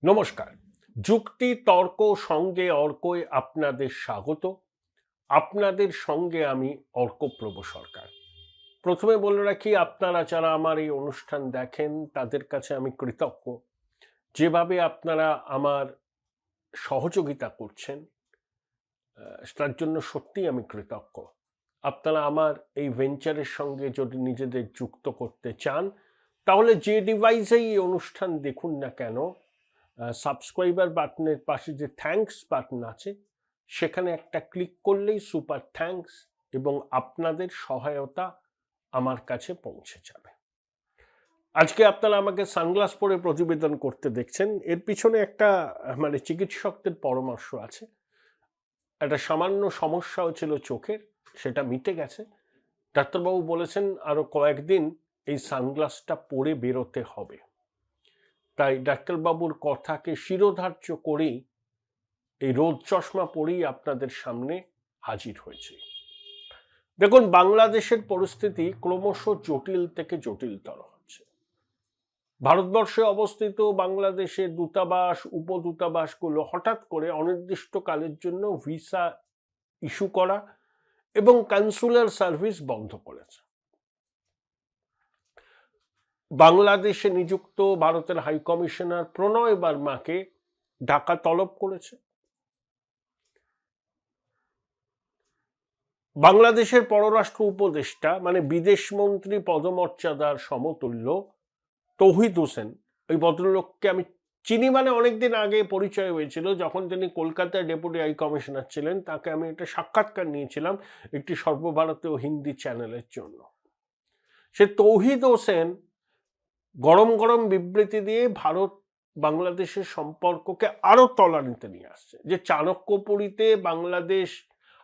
নমস্কার। যুক্তি তর্ক সঙ্গে অর্কয় আপনাদের স্বাগত। আপনাদের সঙ্গে আমি অর্কপ্রভ সরকার। প্রথমে বলে রাখি, আপনারা যারা আমার এই অনুষ্ঠান দেখেন তাদের কাছে আমি কৃতজ্ঞ। যেভাবে আপনারা আমার সহযোগিতা করছেন তার জন্য সত্যিই আমি কৃতজ্ঞ। আপনারা আমার এই ভেঞ্চারের সঙ্গে যদি নিজেদের যুক্ত করতে চান তাহলে যে ডিভাইসেই এই অনুষ্ঠান দেখুন না কেন, সাবস্ক্রাইবার বাটনের পাশে যে থ্যাঙ্কস বাটন আছে সেখানে একটা ক্লিক করলেই সুপার থ্যাঙ্কস এবং আপনাদের সহায়তা আমার কাছে পৌঁছে যাবে। আজকে আপনারা আমাকে সানগ্লাস পরে প্রতিবেদন করতে দেখছেন, এর পিছনে একটা চিকিৎসকদের পরামর্শ আছে। একটা সামান্য সমস্যাও ছিল চোখের, সেটা মিটে গেছে। ডাক্তারবাবু বলেছেন আরো কয়েকদিন এই সানগ্লাসটা পরে বেরোতে হবে। তাই ডাক্তারবাবুর কথাকে শিরোধার্য করেই এই রোদ চশমা পরেই আপনাদের সামনে হাজির হয়েছে। দেখুন, বাংলাদেশের পরিস্থিতি ক্রমশ জটিল থেকে জটিলতর হচ্ছে। ভারতবর্ষে অবস্থিত বাংলাদেশের দূতাবাস উপদূতাবাসগুলো হঠাৎ করে অনির্দিষ্টকালের জন্য ভিসা ইস্যু করা এবং কনসুলার সার্ভিস বন্ধ করেছে। বাংলাদেশে নিযুক্ত ভারতের হাই কমিশনার প্রণয় বার্মাকে ঢাকা তলব করেছে। বাংলাদেশের পররাষ্ট্র উপদেষ্টা বিদেশমন্ত্রী পদমর্যাদার সমতুল্য তৌহিদ হোসেন, ওই ভদ্রলোককে আমি চিনি, অনেকদিন আগে পরিচয় হয়েছিল যখন তিনি কলকাতায় ডেপুটি হাই কমিশনার ছিলেন। তাকে আমি একটা সাক্ষাৎকার নিয়েছিলাম একটি সর্বভারতীয় হিন্দি চ্যানেলের জন্য। সে তৌহিদ হোসেন গরম গরম বিবৃতি দিয়ে ভারত বাংলাদেশের সম্পর্ককে আরো তলানিতে নিয়ে আসছে। যে চাণক্যপুরীতে বাংলাদেশ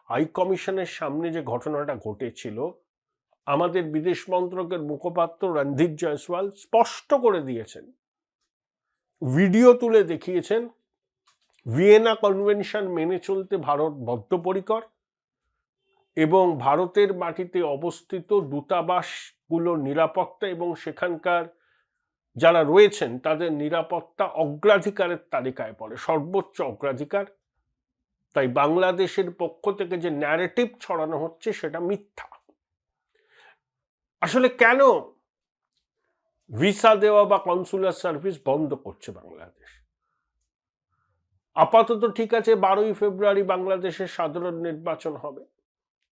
হাই কমিশনের সামনে যে ঘটনাটা ঘটেছিল, আমাদের বিদেশ মন্ত্রকের মুখপাত্র রণধীর জয়সওয়াল স্পষ্ট করে দিয়েছেন, ভিডিও তুলে দেখিয়েছেন, ভিয়েনা কনভেনশন মেনে চলতে ভারত বদ্ধপরিকর এবং ভারতের মাটিতে অবস্থিত দূতাবাসগুলোর নিরাপত্তা এবং সেখানকার যারা রয়েছেন তাদের নিরাপত্তা অগ্রাধিকারের তালিকায় পড়ে, সর্বোচ্চ অগ্রাধিকার। তাই বাংলাদেশের পক্ষ থেকে যে ন্যারেটিভ ছড়ানো হচ্ছে সেটা মিথ্যা। আসলে কেন ভিসা দেওয়া বা কনসুলার সার্ভিস বন্ধ করছে বাংলাদেশ? আপাতত ঠিক আছে, 12ই ফেব্রুয়ারি বাংলাদেশের সাধারণ নির্বাচন হবে।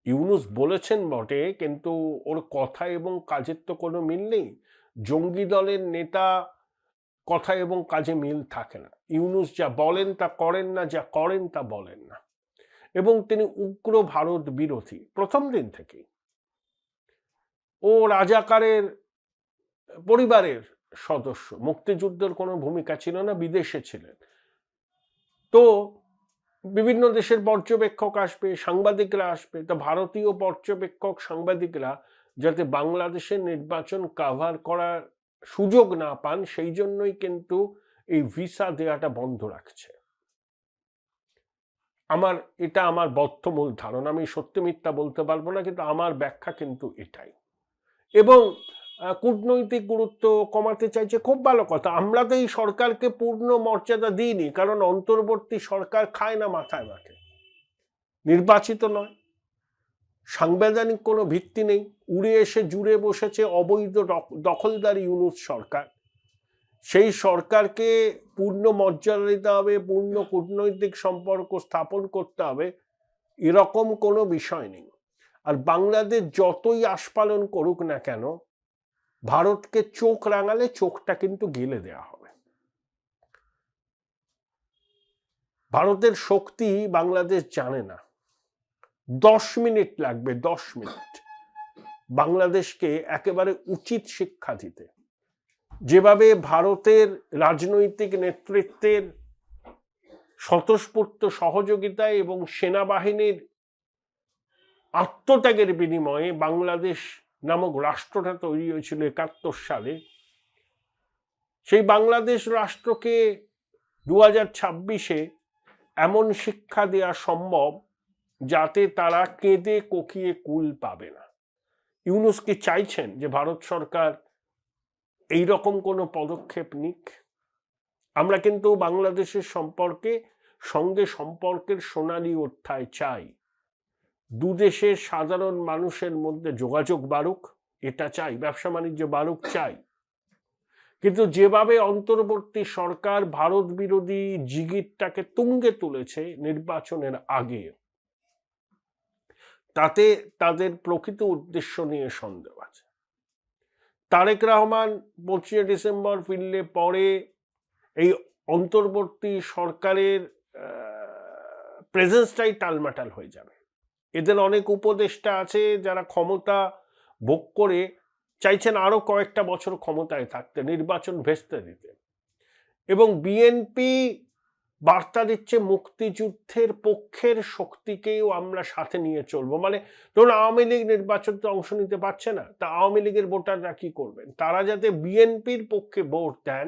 ইউনূস বলেছেন বটে, কিন্তু ওর কথা এবং কাজের তো কোনো মিল নেই। জঙ্গি দলের নেতা কথা এবং কাজে মিল থাকে না। ইউনূস যা বলেন তা করেন না, যা করেন তা বলেন না, এবং তিনি উগ্র ভারত বিরোধী প্রথম দিন থেকেই। ও রাজাকারের পরিবারের সদস্য, মুক্তিযুদ্ধের কোনো ভূমিকা ছিল না, বিদেশে ছিলেন। তো বিভিন্ন দেশের পর্যবেক্ষক আসবে, সাংবাদিকরা আসবে, তো ভারতীয় পর্যবেক্ষক সাংবাদিকরা যাতে বাংলাদেশের নির্বাচন কাভার করার সুযোগ না পান সেই জন্যই কিন্তু এই ভিসা দেওয়াটা বন্ধ রাখছে। এটা আমার বদ্ধমূল ধারণা, আমি সত্যি মিথ্যা বলতে পারবো না, কিন্তু আমার ব্যাখ্যা কিন্তু এটাই। এবং কূটনৈতিক গুরুত্ব কমাতে চাইছে, খুব ভালো কথা। আমরা তো এই সরকারকে পূর্ণ মর্যাদা দিইনি, কারণ অন্তর্বর্তী সরকার খায় না মাথায় মাঠে, নির্বাচিত নয়, সাংবিধানিক কোনো ভিত্তি নেই, উড়ে এসে জুড়ে বসেছে অবৈধ দখলদার ইউনূস সরকার। সেই সরকারকে পূর্ণ মর্যাদা দিতে হবে, পূর্ণ কূটনৈতিক সম্পর্ক স্থাপন করতে হবে, এরকম কোনো বিষয় নেই। আর বাংলাদেশ যতই আস্ফালন করুক না কেন, ভারতকে চোখ রাঙালে চোখটা কিন্তু গেলে দেওয়া হবে। ভারতের শক্তি বাংলাদেশ জানে না। 10 মিনিট লাগবে, 10 মিনিট বাংলাদেশকে একেবারে উচিত শিক্ষা দিতে। যেভাবে ভারতের রাজনৈতিক নেতৃত্বের স্বতঃস্ফূর্ত সহযোগিতায় এবং সেনাবাহিনীর আত্মত্যাগের বিনিময়ে বাংলাদেশ নামক রাষ্ট্রটা তৈরি হয়েছিল 71 সালে, সেই বাংলাদেশ রাষ্ট্রকে 2026-এ এমন শিক্ষা দেওয়া সম্ভব যাতে তারা কেঁদে কোকিয়ে কুল পাবে না। ইউনূস কি চাইছেন যে ভারত সরকার এই রকম কোনো পদক্ষেপ নিক? আমরা কিন্তু বাংলাদেশের সঙ্গে সম্পর্কের সোনালী অধ্যায় চাই। দুদেশের সাধারণ মানুষের মধ্যে যোগাযোগ বাড়ুক, এটা চাই, ব্যবসা বাণিজ্য বাড়ুক চাই। কিন্তু যেভাবে অন্তর্বর্তী সরকার ভারত বিরোধী জিগিরটাকে তুঙ্গে তুলেছে নির্বাচনের আগে, তাতে তাদের প্রকৃত উদ্দেশ্য নিয়ে সন্দেহ আছে। তারেক রহমান 25 ডিসেম্বর ফিরলে পরে এই অন্তর্বর্তী সরকারের প্রেজেন্সটাই টালমাটাল হয়ে যাবে। এদের অনেক উপদেষ্টা আছে যারা ক্ষমতা ভোগ করে চাইছেন আরো কয়েকটা বছর ক্ষমতায় থাকতে, নির্বাচন ভেস্তে দিতে। এবং বিএনপি বার্তা দিচ্ছে মুক্তিযুদ্ধের পক্ষের শক্তিকেও আমরা সাথে নিয়ে চলবো। মানে ধরুন আওয়ামী লীগ নির্বাচনে অংশ নিতে পারছে না, তা আওয়ামী লীগের ভোটাররা কি করবেন? তারা যাতে বিএনপির পক্ষে ভোট দেন,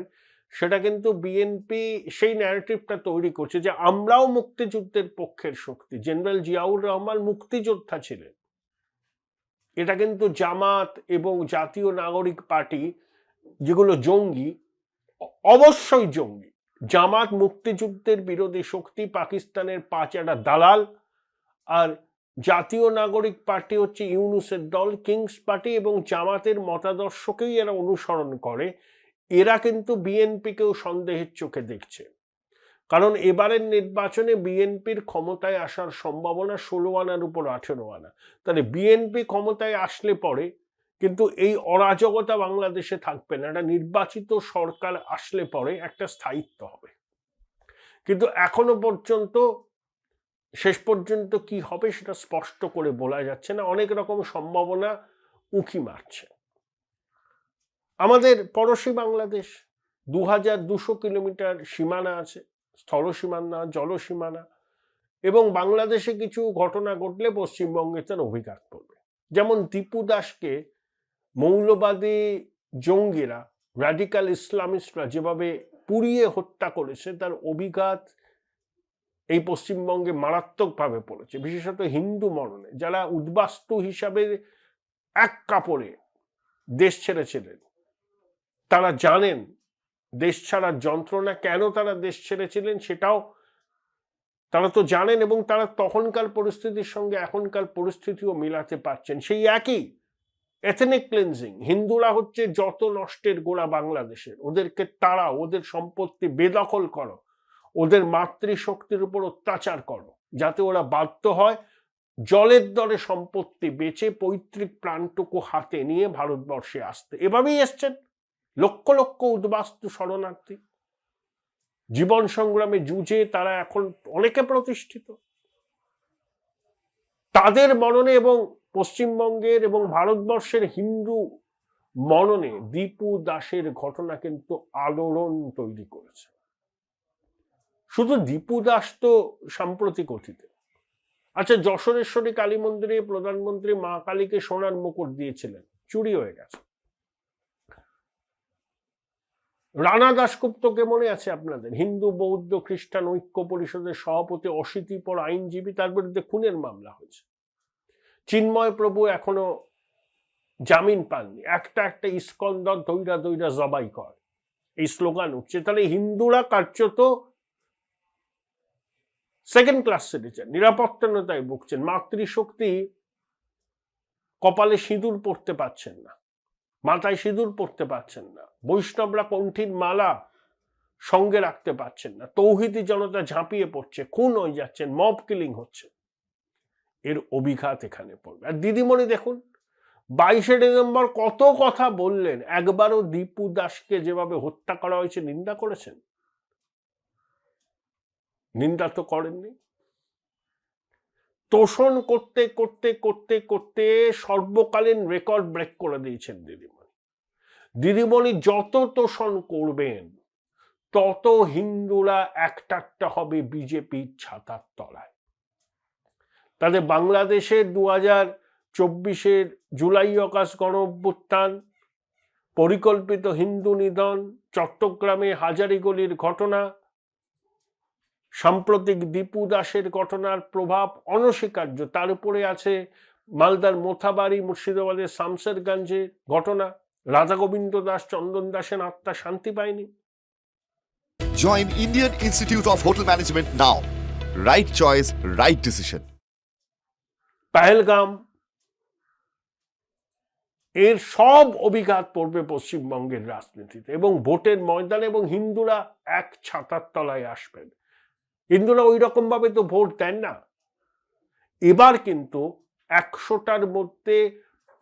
সেটা কিন্তু বিএনপি সেই ন্যারেটিভটা তৈরি করছে যে আমরাও মুক্তিযুদ্ধের পক্ষের শক্তি। জেনারেল জিয়াউর রহমান মুক্তিযোদ্ধা ছিলেন। এটা কিন্তু জামাত এবং জাতীয় নাগরিক পার্টি, যেগুলো জঙ্গি, অবশ্যই জঙ্গি। জামাত মুক্তিযুদ্ধের বিরোধী শক্তি, পাকিস্তানের পাঁচটা দালাল, আর জাতীয় নাগরিক পার্টি হচ্ছে ইউনূসের দল, কিংস পার্টি, এবং জামাতের মতাদর্শকেই এরা অনুসরণ করে। এরা কিন্তু বিএনপিকেও সন্দেহের চোখে দেখছে, কারণ এবারের নির্বাচনে বিএনপির ক্ষমতায় আসার সম্ভাবনা 16 আনার উপর 18 আনা। তাহলে বিএনপি ক্ষমতায় আসলে পরে কিন্তু এই অরাজকতা বাংলাদেশে থাকবে না। একটা নির্বাচিত সরকার আসলে পরে একটা স্থায়িত্ব হবে। কিন্তু এখনো পর্যন্ত শেষ পর্যন্ত কি হবে সেটা স্পষ্ট করে বলা যাচ্ছে না। অনেক রকম সম্ভাবনা উঁকি মারছে। আমাদের পড়োশী বাংলাদেশ 2200 কিলোমিটার সীমানা আছে, স্থল সীমানা, জল সীমানা, এবং বাংলাদেশে কিছু ঘটনা ঘটলে পশ্চিমবঙ্গে তার অভিঘাত পড়বে। যেমন দীপু দাসকে মৌলবাদী জঙ্গিরা, র্যাডিক্যাল ইসলামিস্টরা যেভাবে পুড়িয়ে হত্যা করেছে, তার অভিঘাত এই পশ্চিমবঙ্গে মারাত্মকভাবে পড়েছে, বিশেষত হিন্দু মননে, যারা উদ্বাস্তু হিসাবে এক কাপড়ে দেশ ছেড়েছিলেন। তারা জানেন দেশ ছাড়ার যন্ত্রণা, কেন তারা দেশ ছেড়েছিলেন সেটাও তারা তো জানেন, এবং তারা তখনকার পরিস্থিতির সঙ্গে এখনকার পরিস্থিতিও মিলাতে পারছেন। সেই একই এথনিক ক্লিনজিং, হিন্দুরা হচ্ছে যত নষ্টের গোড়া বাংলাদেশের, ওদেরকে তাড়াও, ওদের সম্পত্তি বেদখল করো, ওদের মাতৃশক্তির উপর অত্যাচার করো, যাতে ওরা বাধ্য হয় জলের দরে সম্পত্তি বেচে পৈতৃক প্রাণটুকু হাতে নিয়ে ভারতবর্ষে আসতে। এভাবেই এসছেন লক্ষ লক্ষ উদ্বাস্তু শরণার্থী, জীবন সংগ্রামে যুঝে তারা এখন অনেকে প্রতিষ্ঠিত। তাদের মননে এবং পশ্চিমবঙ্গের এবং ভারতবর্ষের হিন্দু মননে দীপু দাসের ঘটনা কিন্তু আলোড়ন তৈরি করেছে। শুধু দীপু দাস তো সাম্প্রতিক অতীতে। আচ্ছা, যশোরেশ্বরী কালী মন্দিরে প্রধানমন্ত্রী মা কালীকে সোনার মুকুট দিয়েছিলেন, চুরি হয়ে গেছে। রানা দাশগুপ্তকে মনে আছে আপনাদের? হিন্দু বৌদ্ধ খ্রিস্টান ঐক্য পরিষদের সভাপতি, অশীতিপর আইনজীবী, তার বিরুদ্ধে খুনের মামলা হয়েছে। চিন্ময় প্রভু এখনো জামিন পাননি। একটা একটা ইস্কন দল দৈরা দৈরা জবাই কর, এই স্লোগান উঠছে। তাহলে হিন্দুরা কার্যত সেকেন্ড ক্লাস সিটিজেন, নিরাপত্তাহীনতায় ভুগছেন। মাতৃশক্তি কপালে সিঁদুর পড়তে পারছেন না, মাথায় সিঁদুর পড়তে পারছেন না, বৈষ্ণবরা কণ্ঠীর মালা সঙ্গে রাখতে পারছেন না, তৌহিদি জনতা ঝাঁপিয়ে পড়ছে, খুন হয়ে যাচ্ছেন, মব কিলিং হচ্ছে। এর অভিঘাত এখানে পড়বে। আর দিদিমণি দেখুন 22 ডিসেম্বর কত কথা বললেন, একবারও দীপু দাসকে যেভাবে হত্যা করা হয়েছে নিন্দা করেছেন? নিন্দা তো করেননি। তোষণ করতে করতে করতে করতে সর্বকালীন রেকর্ড ব্রেক করে দিয়েছেন দিদিমণি। দিদিমণি যত তোষণ করবেন তত হিন্দুরা একটা হবে বিজেপির ছাতার তলায়। তাদের বাংলাদেশের 2024 জুলাই অগাস্ট গণ অভ্যুত্থান, পরিকল্পিত হিন্দু নিধন, চট্টগ্রামে হাজারীগলির ঘটনা, সাম্প্রতিক দীপু দাসের ঘটনার প্রভাব অনস্বীকার্য। তার উপরে আছে মালদার মোথাবাড়ি, মুর্শিদাবাদের শামসেরগঞ্জের ঘটনা। রাধা গোবিন্দ দাস, চন্দন দাসের আত্মা শান্তি পায়নি। Join Indian Institute of Hotel Management now. Right choice, right decision. Pahalgam এর সব অভিঘাত পড়বে পশ্চিমবঙ্গের রাজনীতিতে এবং ভোটের ময়দানে, এবং হিন্দুরা এক ছাতার তলায় আসবেন। হিন্দুরা ওই রকম ভাবে তো ভোট দেন না। এবার কিন্তু 100টার মধ্যে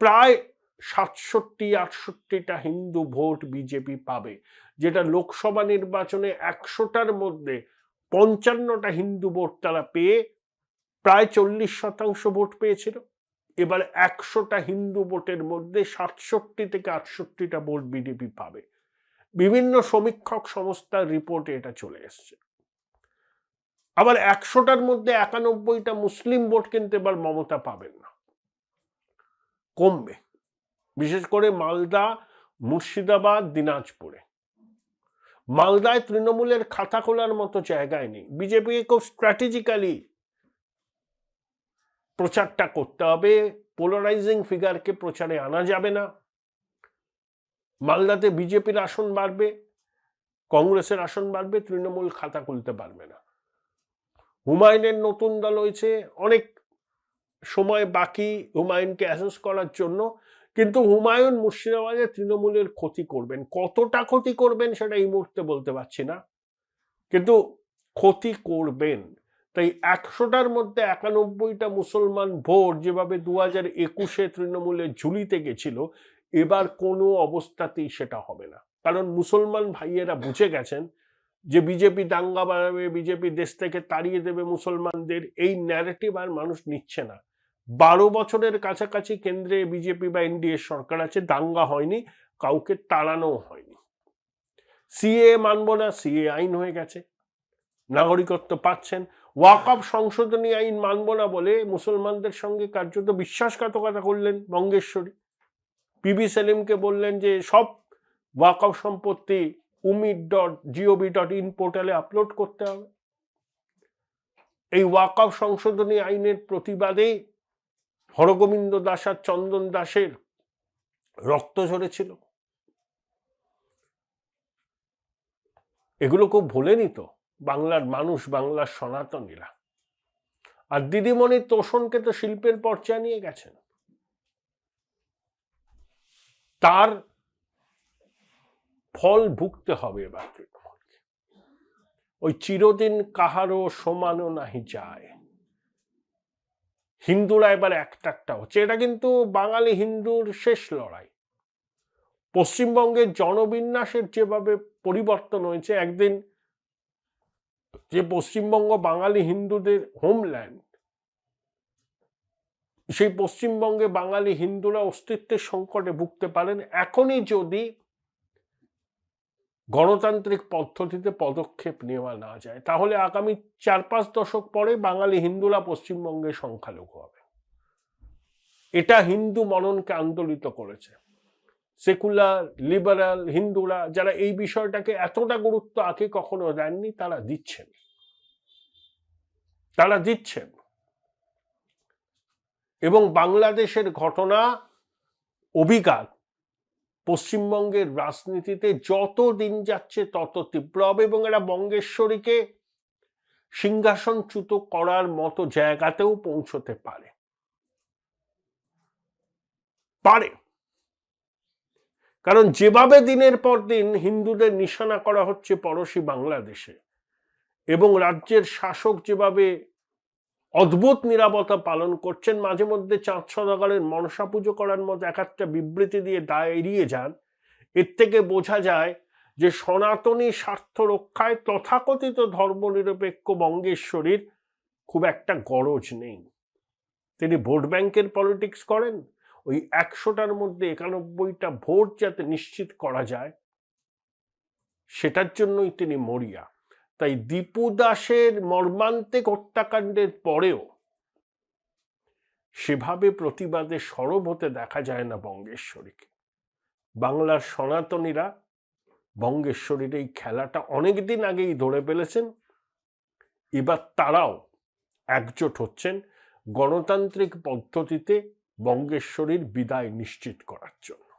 প্রায় 67-68টা হিন্দু ভোট বিজেপি পাবে, যেটা লোকসভা নির্বাচনে 100টার মধ্যে 55টা হিন্দু ভোট তারা পেয়ে প্রায় 40% ভোট পেয়েছিল। এবার 100টা হিন্দু ভোটের মধ্যে 67 থেকে 68টা ভোট বিজেপি পাবে। বিভিন্ন সমীক্ষক সংস্থার রিপোর্টে এটা চলে এসছে। আবার 100টার মধ্যে 91টা মুসলিম ভোট কিন্তু এবার মমতা পাবেন না, কমবে, বিশেষ করে মালদা, মুর্শিদাবাদ, দিনাজপুরে। মালদায় তৃণমূলের খাতা খোলার মতো জায়গায় নেই। বিজেপিকে খুব স্ট্র্যাটেজিক্যালি প্রচারটা করতে হবে, পোলারাইজিং ফিগারকে প্রচারে আনা যাবে না। মালদাতে বিজেপির আসন বাড়বে, কংগ্রেসের আসন বাড়বে, তৃণমূল খাতা খুলতে পারবে না। হুমায়ুনের নতুন দল হয়েছে, অনেক সময় বাকি হুমায়ুনকে অ্যাসেস করার জন্য, কিন্তু হুমায়ুন মুর্শিদাবাদে তৃণমূলের ক্ষতি করবেন। কতটা ক্ষতি করবেন সেটা এই মুহূর্তে বলতে পারছি না, কিন্তু ক্ষতি করবেন। তাই 100টার মধ্যে 91টা মুসলমান ভোট যেভাবে 2021-এ তৃণমূলের ঝুলিতে গেছিল, এবার কোনো অবস্থাতেই সেটা হবে না। কারণ মুসলমান ভাইয়েরা বুঝে গেছেন যে বিজেপি দাঙ্গা বাড়াবে, বিজেপি দেশ থেকে তাড়িয়ে দেবে মুসলমানদের, এই ন্যারেটিভ আর মানুষ নিচ্ছে না। 12 বছরের কাছাকাছি কেন্দ্রে বিজেপি বা এনডিএ সরকার আছে, দাঙ্গা হয়নি, কাউকে তাড়ানো হয়নি। সিএ মানব না, সিএ আইন হয়ে গেছে, নাগরিকত্ব পাচ্ছেন। ওয়াকফ সংশোধনী আইন মানব না বলে মুসলমানদের সঙ্গে কার্যত বিশ্বাসঘাতকতা করলেন বঙ্গেশ্বরী। পিবি সেলিমকে বললেন যে সব ওয়াকফ সম্পত্তি umid.gov.in পোর্টালে আপলোড করতে হবে। এই ওয়াকফ সংশোধনী আইনের প্রতিবাদে হরগোবিন্দ দাস আর চন্দন দাসের রক্ত ঝরেছিল। এগুলো খুব ভোলেনি তো বাংলার মানুষ, বাংলার সনাতনীরা। আর দিদিমণি তোষণকে তো শিল্পের পর্যায়ে নিয়ে গেছেন, তার ফল ভুগতে হবে এবার তৃণমূলকে। ওই চিরদিন কাহারও সমানো নাহি যায়, হিন্দুরা এবার একটা হচ্ছে। এটা কিন্তু বাঙালি হিন্দুর শেষ লড়াই। পশ্চিমবঙ্গের জনবিন্যাসের যেভাবে পরিবর্তন হয়েছে, একদিন যে পশ্চিমবঙ্গ বাঙালি হিন্দুদের হোমল্যান্ড, সেই পশ্চিমবঙ্গে বাঙালি হিন্দুরা অস্তিত্বের সংকটে ভুগতে পারেন এখনই যদি গণতান্ত্রিক পদ্ধতিতে পদক্ষেপ নেওয়া না যায়। তাহলে আগামী 4-5 দশক পরে বাঙালি হিন্দুরা পশ্চিমবঙ্গে সংখ্যালঘু হবে। এটা হিন্দু মননকে আন্দোলিত করেছে। সেকুলার, লিবারাল হিন্দুরা যারা এই বিষয়টাকে এতটা গুরুত্ব আগে কখনো দেননি, তারা দিচ্ছেন। এবং বাংলাদেশের ঘটনা, অভিঘাত পশ্চিমবঙ্গের রাজনীতিতে যত দিন যাচ্ছে তত তীব্র হবে, এবং এরা বঙ্গেশ্বরীকে সিংহাসনচ্যুত করার মতো জায়গাতেও পৌঁছতে পারে। কারণ যেভাবে দিনের পর দিন হিন্দুদের নিশানা করা হচ্ছে পড়শি বাংলাদেশে, এবং রাজ্যের শাসক যেভাবে অদ্ভুত নীরবতা পালন করছেন, মাঝে মধ্যে চাঁদ সওদাগরের মনসা পুজো করার মতো এক একটা বিবৃতি দিয়ে দায় এড়িয়ে যান, এর থেকে বোঝা যায় যে সনাতনী স্বার্থ রক্ষায় তথাকথিত ধর্মনিরপেক্ষ বঙ্গেশ্বরীর খুব একটা গরজ নেই। তিনি ভোট ব্যাংকের পলিটিক্স করেন, ওই 100টার মধ্যে 91টা ভোট যাতে নিশ্চিত করা যায় সেটার জন্যই তিনি মরিয়া। তাই দীপু দাসের মর্মান্তিক হত্যাকাণ্ডের পরেও সেভাবে প্রতিবাদে সরব হতে দেখা যায় না বঙ্গেশ্বরীকে। বাংলার সনাতনীরা বঙ্গেশ্বরীর এই খেলাটা অনেকদিন আগেই ধরে ফেলেছেন। এবার তারাও একজোট হচ্ছেন গণতান্ত্রিক পদ্ধতিতে বঙ্গেশ্বরীর বিদায় নিশ্চিত করার জন্য।